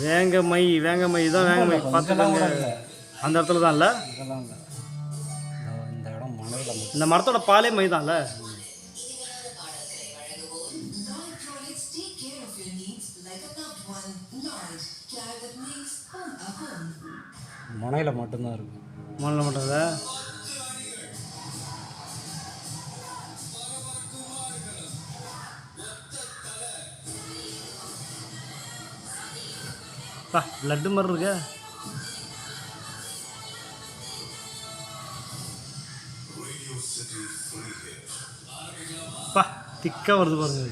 வேங்கமை வேங்கமை தான் வேங்கமை பார்த்துக்கோங்க. அந்த இடத்துல தான் இல்லை, இதெல்லாம் இல்லை. இந்த இடம் மலையில் இந்த மரத்தோட பாலே மை தான்ல. முனையில் மட்டும்தான் இருக்கும். மண்ணில் மட்டும் இல்லை. லட்டு மாதிரி இருக்க. திக்கா வருது பாருங்க.